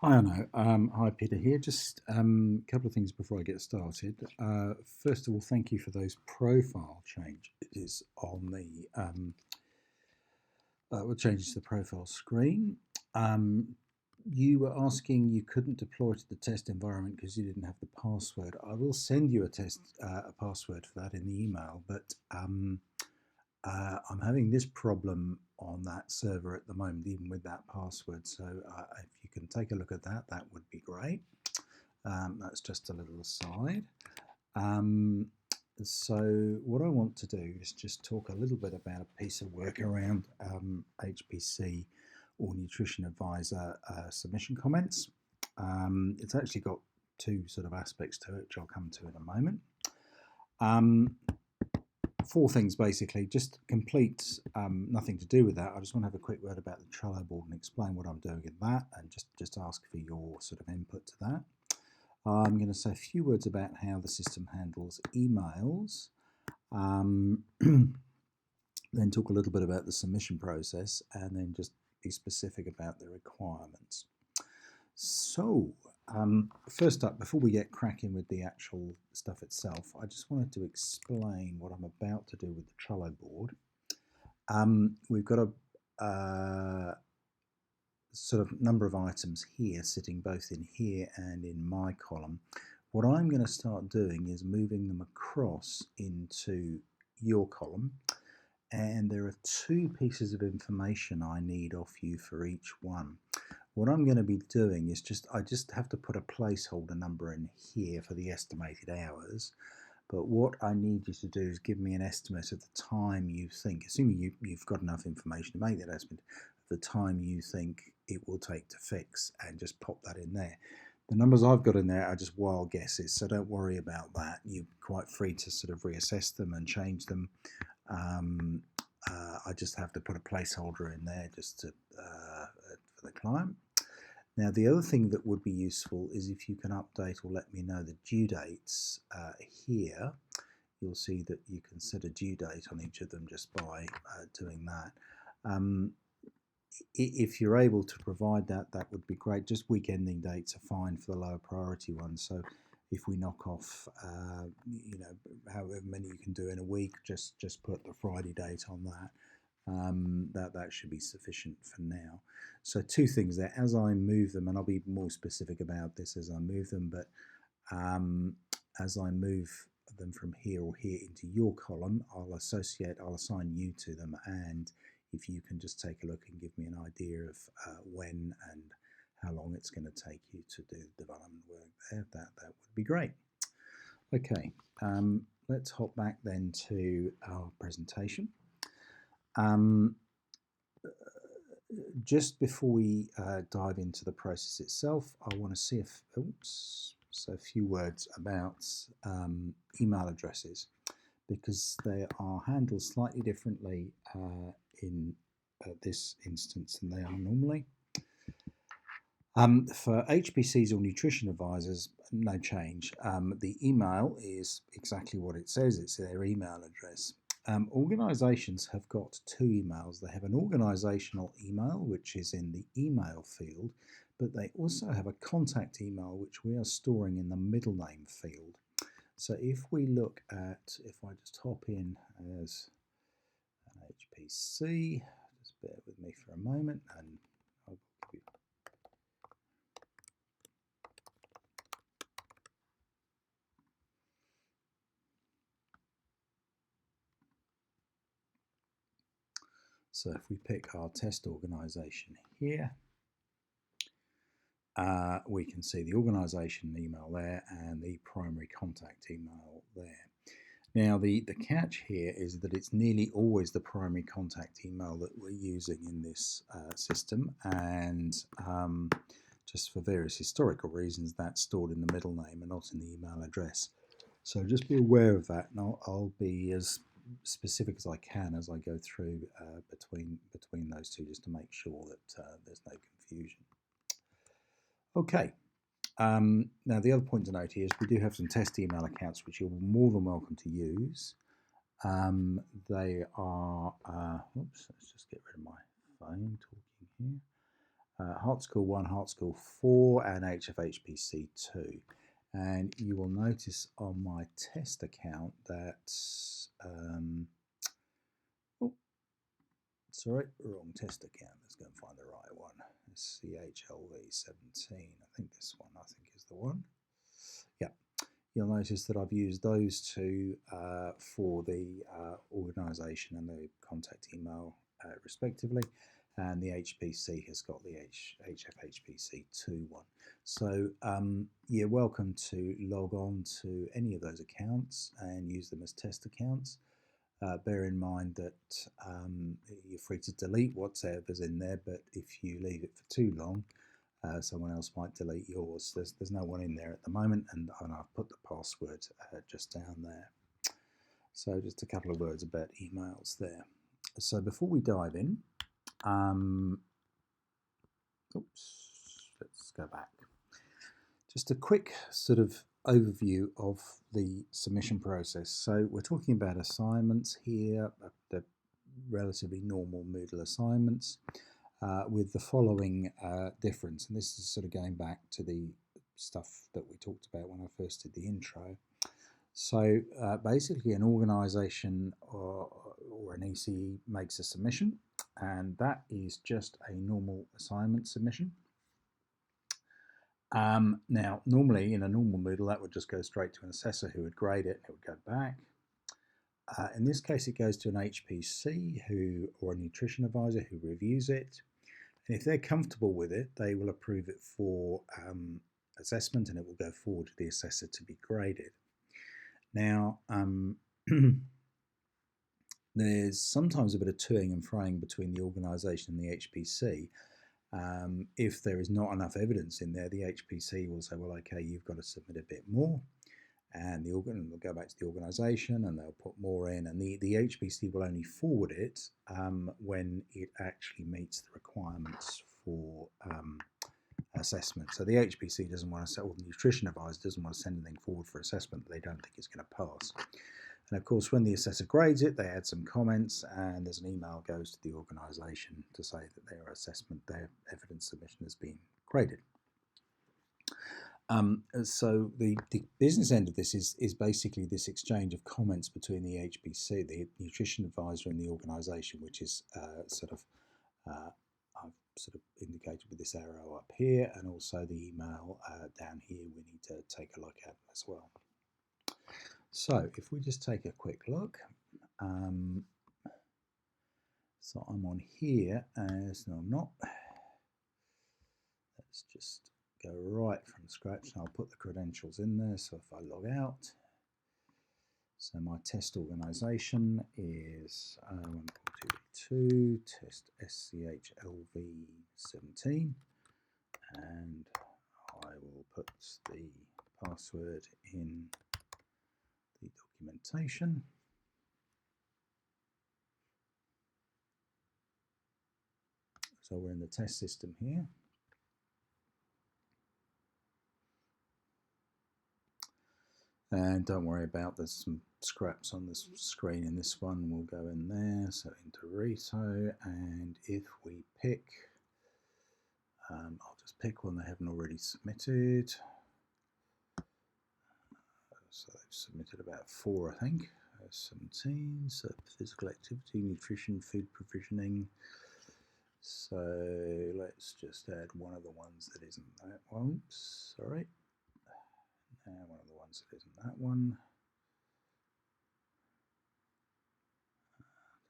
Hi, Arno. Hi, Peter here. Just a couple of things before I get started. First of all, thank you for those profile changes on the changes to the profile screen. Um, you were asking you couldn't deploy to the test environment because you didn't have the password. I will send you a password for that in the email, but I'm having this problem on that server at the moment, even with that password. So if you can take a look at that, that would be great. That's just a little aside. Um, so what I want to do is just talk a little bit about a piece of work around HPC or Nutrition Advisor submission comments. It's actually got two sort of aspects to it, which I'll come to in a moment. Um, Four things basically, just complete, nothing to do with that. I just want to have a quick word about the Trello board and explain what I'm doing in that, and just ask for your sort of input to that. I'm going to say a few words about how the system handles emails, then talk a little bit about the submission process, and then just be specific about the requirements. So, first up, before we get cracking with the actual stuff itself, I just wanted to explain what I'm about to do with the Trello board. We've got a sort of number of items here sitting both in here and in my column. What I'm going to start doing is moving them across into your column, and there are two pieces of information I need off you for each one. What I'm going to be doing is I just have to put a placeholder number in here for the estimated hours. But what I need you to do is give me an estimate of the time you think, assuming you've got enough information to make that estimate, of the time you think it will take to fix, and just pop that in there. The numbers I've got in there are just wild guesses, so don't worry about that. You're quite free to sort of reassess them and change them. Um, I just have to put a placeholder in there just to for the client. Now, the other thing that would be useful is if you can update or let me know the due dates here. You'll see that you can set a due date on each of them just by doing that. Um, if you're able to provide that, that would be great. Just week ending dates are fine for the lower priority ones. So if we knock off, however many you can do in a week, just put the Friday date on that. That should be sufficient for now. So two things there. As I move them, and I'll be more specific about this as I move them, but as I move them from here or here into your column, I'll assign you to them, and if you can just take a look and give me an idea of when and how long it's going to take you to do the development work there, that would be great. Okay, let's hop back then to our presentation. Just before we dive into the process itself, I want to see if, so a few words about email addresses, because they are handled slightly differently in this instance than they are normally. For HPCs or nutrition advisors, no change. The email is exactly what it says, it's their email address. Organizations have got two emails. They have an organizational email, which is in the email field, but they also have a contact email, which we are storing in the middle name field. So if we look at, if I just hop in as an HPC, just bear with me for a moment, and I'll give you. So if we pick our test organization here, we can see the organization email there and the primary contact email there. Now, the catch here is that it's nearly always the primary contact email that we're using in this system, and just for various historical reasons, that's stored in the middle name and not in the email address. So just be aware of that, and I'll be as specific as I can as I go through between those two, just to make sure that there's no confusion. Okay. Now, the other point to note here is we do have some test email accounts which you're more than welcome to use. They are, oops, let's just get rid of my phone talking here. Hartschool 1, Hartschool 4, and HFHPC 2. And you will notice on my test account that, sorry, wrong test account. Let's go and find the right one. It's CHLV17. I think this one, is the one. Yeah. You'll notice that I've used those two for the organisation and the contact email respectively, and the HPC has got the HFHPC2 one. So you're welcome to log on to any of those accounts and use them as test accounts. Bear in mind that you're free to delete whatever's in there, but if you leave it for too long, someone else might delete yours. There's no one in there at the moment, and I've put the password just down there. So just a couple of words about emails there. So before we dive in, let's go back. Just a quick sort of overview of the submission process. So we're talking about assignments here, the relatively normal Moodle assignments, with the following difference, and this is sort of going back to the stuff that we talked about when I first did the intro. So basically an organisation or an ECE makes a submission, and that is just a normal assignment submission. Now, normally in a normal Moodle, that would just go straight to an assessor who would grade it and it would go back. In this case, it goes to an HPC or a nutrition advisor who reviews it. And if they're comfortable with it, they will approve it for assessment, and it will go forward to the assessor to be graded. Now, there's sometimes a bit of toing and froing between the organisation and the HPC. If there is not enough evidence in there, the HPC will say, well, okay, you've got to submit a bit more, and they'll go back to the organisation and they'll put more in, and the HPC will only forward it when it actually meets the requirements for assessment. So the HPC doesn't want to, or the nutrition advisor doesn't want to send anything forward for assessment that they don't think is going to pass. And of course, when the assessor grades it, they add some comments, and there's an email goes to the organisation to say that their evidence submission has been graded. So the business end of this is basically this exchange of comments between the HPC, the nutrition advisor, and the organisation, which is I've sort of indicated with this arrow up here, and also the email down here we need to take a look at as well. So if we just take a quick look, so I'm on here as, no I'm not, let's just go right from scratch, and I'll put the credentials in there. So if I log out, so my test organisation is 1.2 test SCHLV17, and I will put the password in the documentation. So we're in the test system here. And don't worry about, there's some scraps on this screen in this one. We'll go in there, so into Rito, and if we pick, I'll just pick one they haven't already submitted. So they've submitted about 4, I think. 17, so physical activity, nutrition, food provisioning. So let's just add one of the ones that isn't that one. Sorry. One of the ones that isn't that one.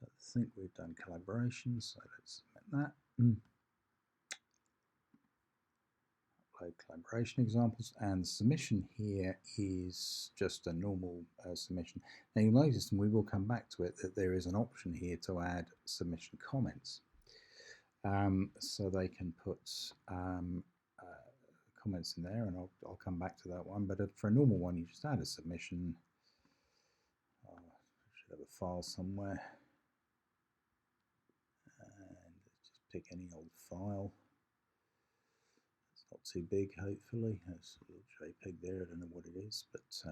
I think we've done collaboration, so let's submit that. Upload collaboration examples, and submission here is just a normal submission. Now you'll notice, and we will come back to it, that there is an option here to add submission comments. So they can put comments in there, and I'll come back to that one. But for a normal one, you just add a submission. I should have a file somewhere, and just pick any old file. It's not too big, hopefully. There's a little JPEG there. I don't know what it is, but let's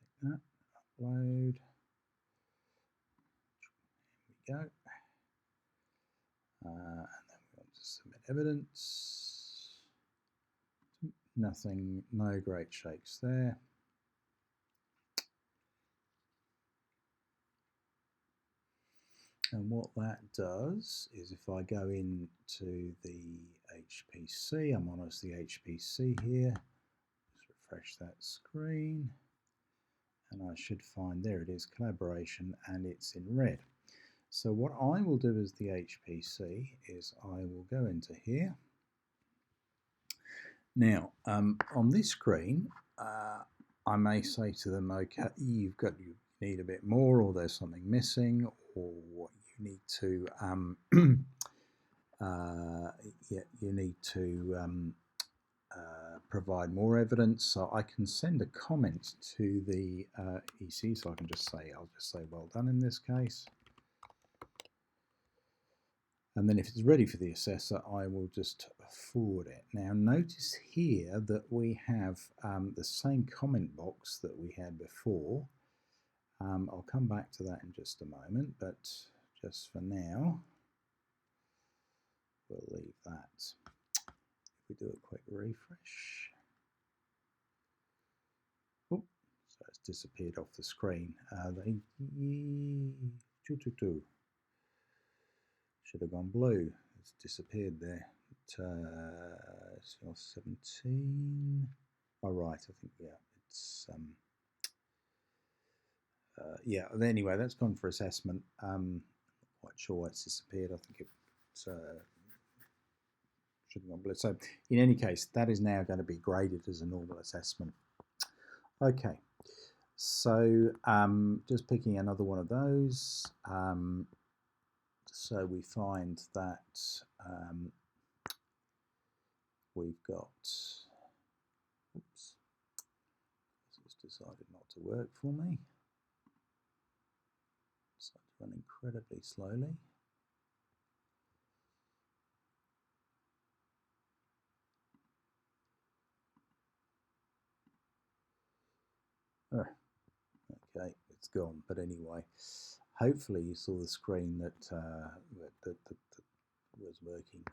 pick that. Upload. Here we go. And then we want to submit evidence. Nothing, no great shakes there. And what that does is if I go into the HPC, I'm on as the HPC here, just refresh that screen, and I should find, there it is, collaboration, and it's in red. So what I will do as the HPC is I will go into here. Now, on this screen, I may say to them, okay, you need a bit more, or there's something missing, or what you need to, you need to provide more evidence. So I can send a comment to the EC, so I can just say, I'll just say, well done in this case. And then if it's ready for the assessor, I will just forward it. Now notice here that we have the same comment box that we had before. I'll come back to that in just a moment, but just for now, we'll leave that. If we do a quick refresh. Oh, so it's disappeared off the screen. Should have gone blue. It's disappeared there. 17. Oh, right. I think, yeah, it's yeah. Anyway, that's gone for assessment. Not quite sure why it's disappeared. I think it should have gone blue. So, in any case, that is now going to be graded as a normal assessment. Okay. So, just picking another one of those. So we find that we've got, oops, it's decided not to work for me. So it's run incredibly slowly. Oh, okay, it's gone. But anyway, hopefully you saw the screen that was working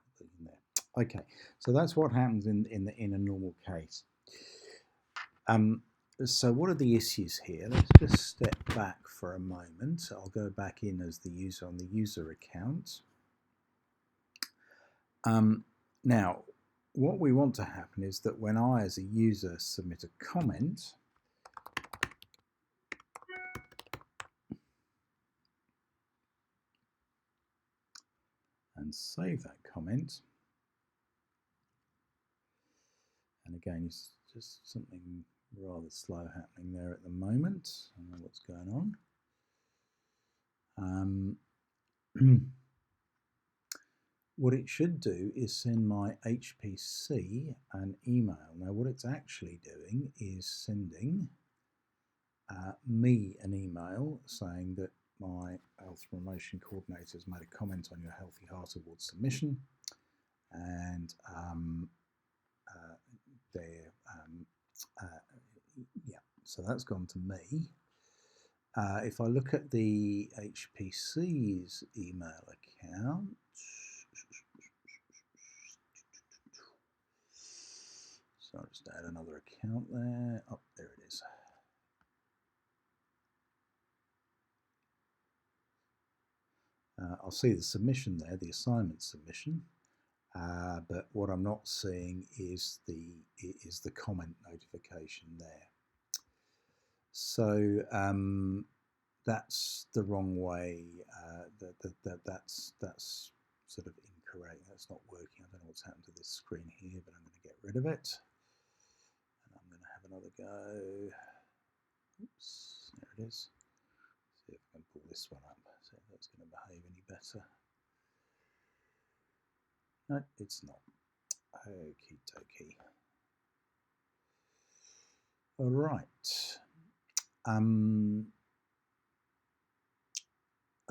there. Okay, so that's what happens in a normal case. So what are the issues here? Let's just step back for a moment. I'll go back in as the user on the user account. Now, what we want to happen is that when I, as a user, submit a comment, and save that comment, and again, it's just something rather slow happening there at the moment. I don't know what's going on. What it should do is send my HPC an email. Now, what it's actually doing is sending me an email saying that my health promotion coordinator has made a comment on your Healthy Heart Award submission, and yeah, so that's gone to me. If I look at the HPC's email account, so I'll just add another account there. Oh, there it is. I'll see the submission there, the assignment submission, but what I'm not seeing is the comment notification there. So that's the wrong way. That's sort of incorrect. That's not working. I don't know what's happened to this screen here, but I'm going to get rid of it. And I'm going to have another go. Oops, there it is. See if I can pull this one up. See if that's going to behave any better. No, it's not. Okie dokie. All right.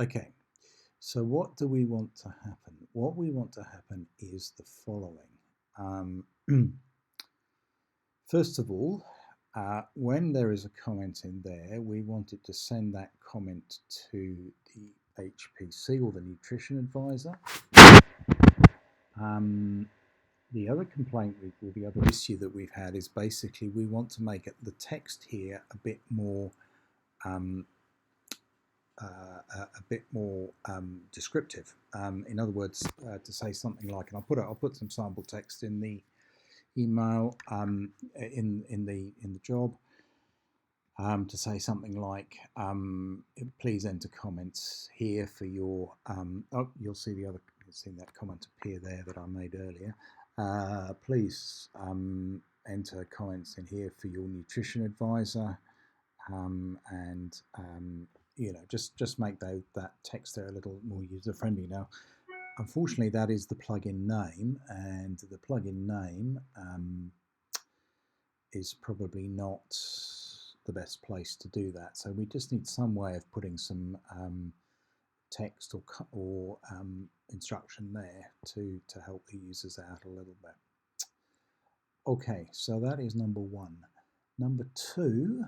Okay. So what do we want to happen? What we want to happen is the following. First of all, when there is a comment in there, we want it to send that comment to the HPC or the nutrition advisor. The other complaint or the other issue that we've had is basically we want to make the text here a bit more descriptive. In other words, to say something like, and I'll put some sample text in the email in the job. To say something like, please enter comments here for your, you'll see that comment appear there that I made earlier. Please enter comments in here for your nutrition advisor, and just make that text there a little more user friendly. Now, unfortunately, that is the plugin name, and the plugin name is probably not the best place to do that. So we just need some way of putting some text or instruction there to help the users out a little bit. Okay, so that is number one. Number two,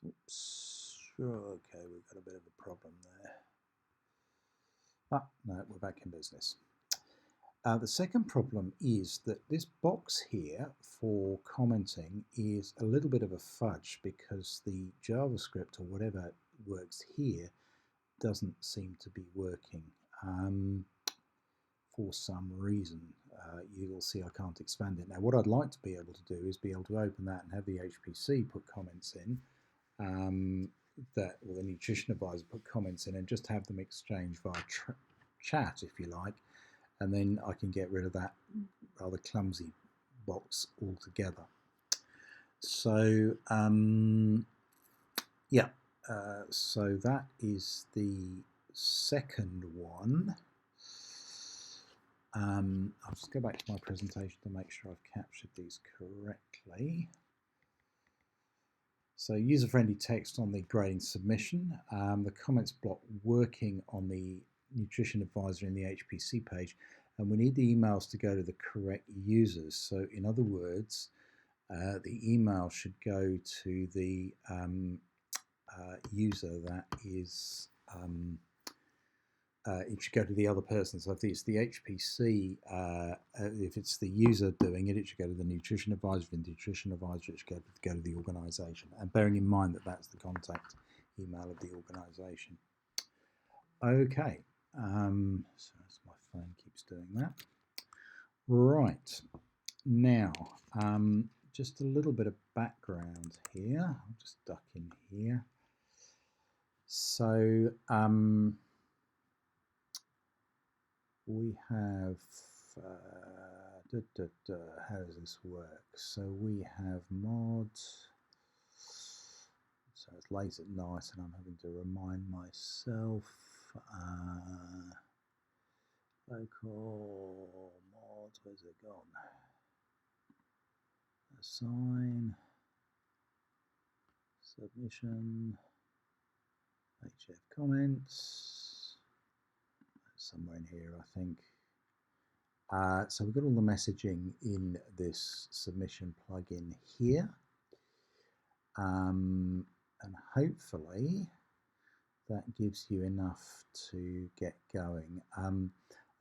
oops, okay, we've got a bit of a problem there. No, we're back in business. The second problem is that this box here for commenting is a little bit of a fudge because the JavaScript or whatever works here doesn't seem to be working for some reason. You'll see I can't expand it. Now, what I'd like to be able to do is be able to open that and have the HPC put comments in, or the nutrition advisor put comments in, and just have them exchange via chat, if you like. And then I can get rid of that rather clumsy box altogether. So yeah, so that is the second one. I'll just go back to my presentation to make sure I've captured these correctly. So user-friendly text on the grading submission, the comments block working on the nutrition advisor in the HPC page, and we need the emails to go to the correct users. So in other words, the email should go to the user that is, it should go to the other person. So if it's the HPC, if it's the user doing it, it should go to the nutrition advisor. If the nutrition advisor, it should go to the organization. And bearing in mind that that's the contact email of the organization. Okay. So as my phone keeps doing that. Right, now, just a little bit of background here. I'll just duck in here. So we have, how does this work? So we have mod. So it's late at night and I'm having to remind myself. Local mod, where's it gone? Assign, submission, HF comments, somewhere in here I think. So we've got all the messaging in this submission plugin here, and hopefully that gives you enough to get going.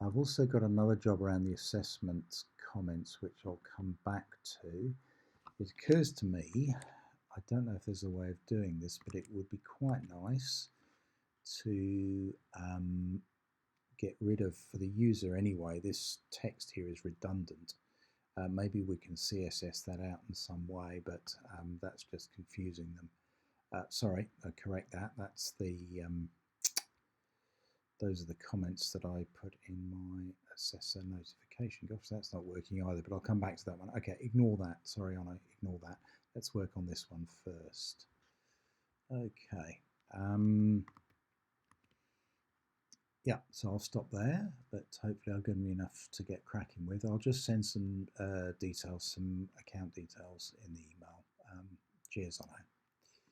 I've also got another job around the assessment comments, which I'll come back to. It occurs to me, I don't know if there's a way of doing this, but it would be quite nice to get rid of, for the user anyway, this text here is redundant. Maybe we can CSS that out in some way, but that's just confusing them. Sorry, I correct that. That's the those are the comments that I put in my assessor notification. Gosh, that's not working either, but I'll come back to that one. Okay, ignore that. Sorry, Anna, ignore that. Let's work on this one first. Okay. Yeah, so I'll stop there, but hopefully I've given you enough to get cracking with. I'll just send some details, some account details in the email. Cheers on it.